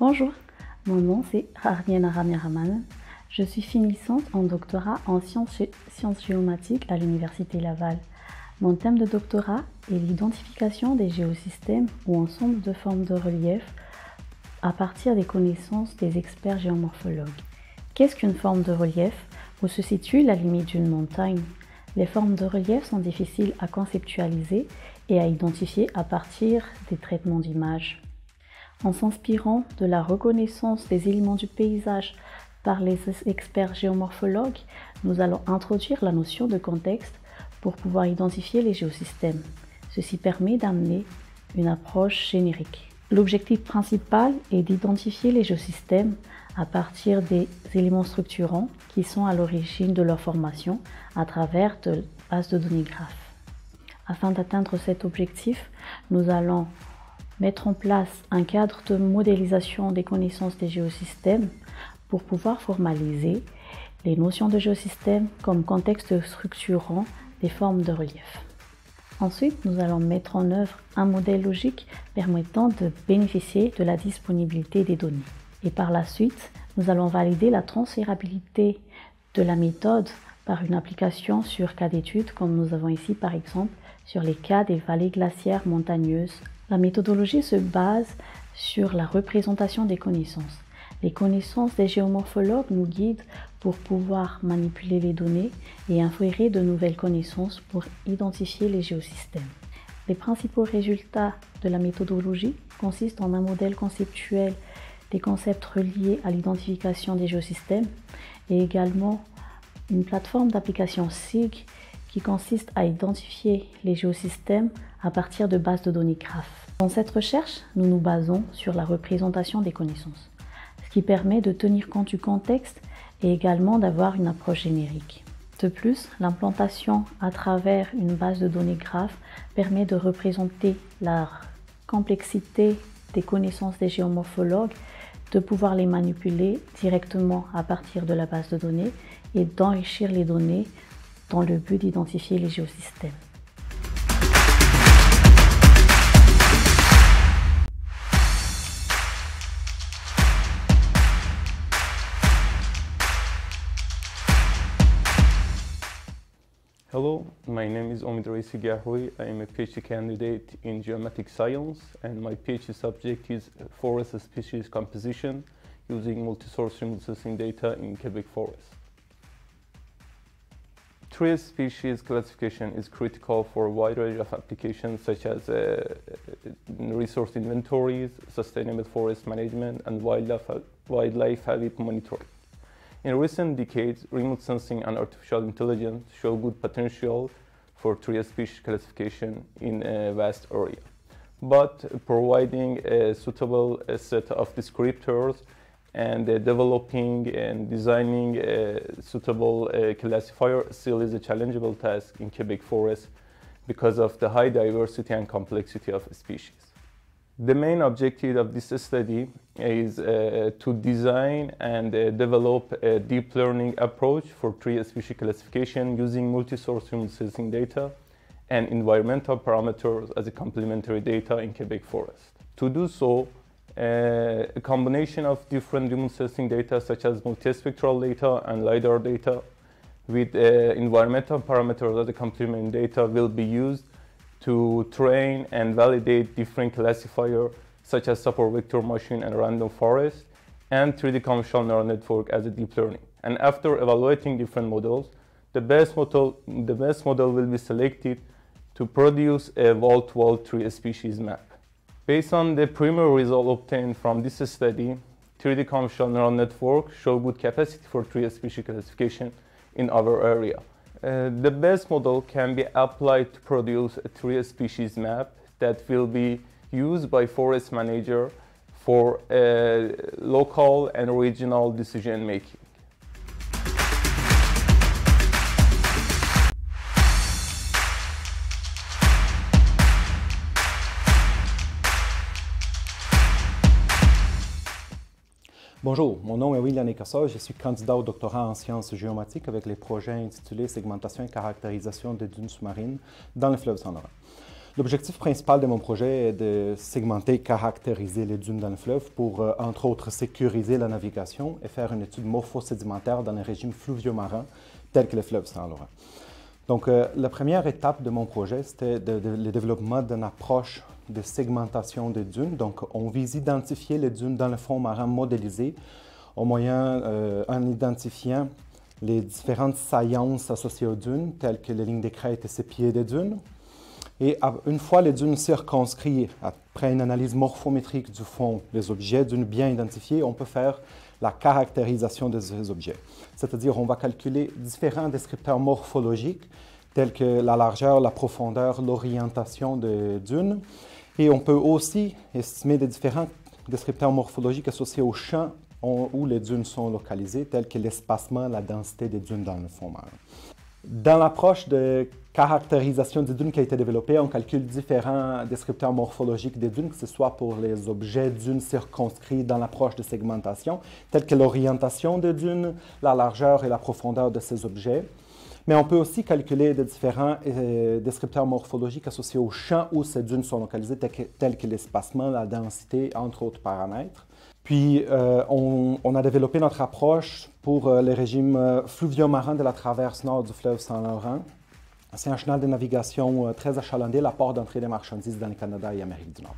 Bonjour, mon nom c'est Arniena Ramiraman. Je suis finissante en doctorat en sciences géomatiques à l'Université Laval. Mon thème de doctorat est l'identification des géosystèmes ou ensemble de formes de relief à partir des connaissances des experts géomorphologues. Qu'est-ce qu'une forme de relief? Où se situe la limite d'une montagne? Les formes de relief sont difficiles à conceptualiser et à identifier à partir des traitements d'images. En s'inspirant de la reconnaissance des éléments du paysage par les experts géomorphologues, nous allons introduire la notion de contexte pour pouvoir identifier les géosystèmes. Ceci permet d'amener une approche générique. L'objectif principal est d'identifier les géosystèmes à partir des éléments structurants qui sont à l'origine de leur formation à travers de bases de données graphes. Afin d'atteindre cet objectif, nous allons mettre en place un cadre de modélisation des connaissances des géosystèmes pour pouvoir formaliser les notions de géosystème comme contexte structurant des formes de relief. Ensuite, nous allons mettre en œuvre un modèle logique permettant de bénéficier de la disponibilité des données. Et par la suite, nous allons valider la transférabilité de la méthode par une application sur cas d'étude, comme nous avons ici par exemple sur les cas des vallées glaciaires montagneuses. La méthodologie se base sur la représentation des connaissances. Les connaissances des géomorphologues nous guident pour pouvoir manipuler les données et inférer de nouvelles connaissances pour identifier les géosystèmes. Les principaux résultats de la méthodologie consistent en un modèle conceptuel des concepts reliés à l'identification des géosystèmes et également une plateforme d'application SIG qui consiste à identifier les géosystèmes à partir de bases de données graphes. Dans cette recherche, nous nous basons sur la représentation des connaissances, ce qui permet de tenir compte du contexte et également d'avoir une approche générique. De plus, l'implantation à travers une base de données graphes permet de représenter la complexité des connaissances des géomorphologues, de pouvoir les manipuler directement à partir de la base de données et d'enrichir les données dans le but d'identifier les géosystèmes. Hello, my name is Omid Reisi Gahroui. I am a PhD candidate in geometric science, and my PhD subject is forest species composition using multi-source remote sensing data in Quebec forest. Tree species classification is critical for a wide range of applications such as resource inventories, sustainable forest management, and wildlife habitat monitoring. In recent decades, remote sensing and artificial intelligence show good potential for tree species classification in a vast area. But providing a suitable set of descriptors and developing and designing a suitable classifier still is a challengeable task in Quebec forest because of the high diversity and complexity of species. The main objective of this study is to design and develop a deep learning approach for tree species classification using multi-source remote sensing data and environmental parameters as a complementary data in Quebec forest. To do so, a combination of different remote sensing data such as multispectral data and LiDAR data with environmental parameters as a complementary data will be used to train and validate different classifiers such as support vector machine and random forest and 3D convolutional neural network as a deep learning. And after evaluating different models, the best model will be selected to produce a wall-to-wall tree species map. Based on the primary result obtained from this study, 3D convolutional neural network show good capacity for tree species classification in our area. The best model can be applied to produce a tree species map that will be used by forest manager for local and regional decision making. Bonjour, mon nom est William Ekassar, je suis candidat au doctorat en sciences géomatiques avec les projets intitulés Segmentation et caractérisation des dunes sous-marines dans le fleuve Saint-Laurent. L'objectif principal de mon projet est de segmenter et caractériser les dunes dans le fleuve pour, entre autres, sécuriser la navigation et faire une étude morpho-sédimentaire dans les régimes fluvio-marins tels que le fleuve Saint-Laurent. Donc, la première étape de mon projet, c'était le développement d'une approche de segmentation des dunes. Donc, on vise identifier les dunes dans le fond marin modélisé en identifiant les différentes saillances associées aux dunes, telles que les lignes de crête et ces pieds des dunes. Et une fois les dunes circonscrites, après une analyse morphométrique du fond des objets dunes bien identifiés, on peut faire la caractérisation de ces objets. C'est-à-dire, on va calculer différents descripteurs morphologiques, tels que la largeur, la profondeur, l'orientation des dunes. Et on peut aussi estimer des différents descripteurs morphologiques associés au champ où les dunes sont localisées, tels que l'espacement, la densité des dunes dans le fond marin. Dans l'approche de caractérisation des dunes qui a été développée, on calcule différents descripteurs morphologiques des dunes, que ce soit pour les objets dunes circonscrits dans l'approche de segmentation, tels que l'orientation des dunes, la largeur et la profondeur de ces objets. Mais on peut aussi calculer des différents descripteurs morphologiques associés au champ où ces dunes sont localisées, tels que l'espacement, la densité, entre autres paramètres. Puis, on a développé notre approche pour les régimes fluvio-marins de la traverse nord du fleuve Saint-Laurent. C'est un canal de navigation très achalandé, la porte d'entrée des marchandises dans le Canada et l'Amérique du Nord.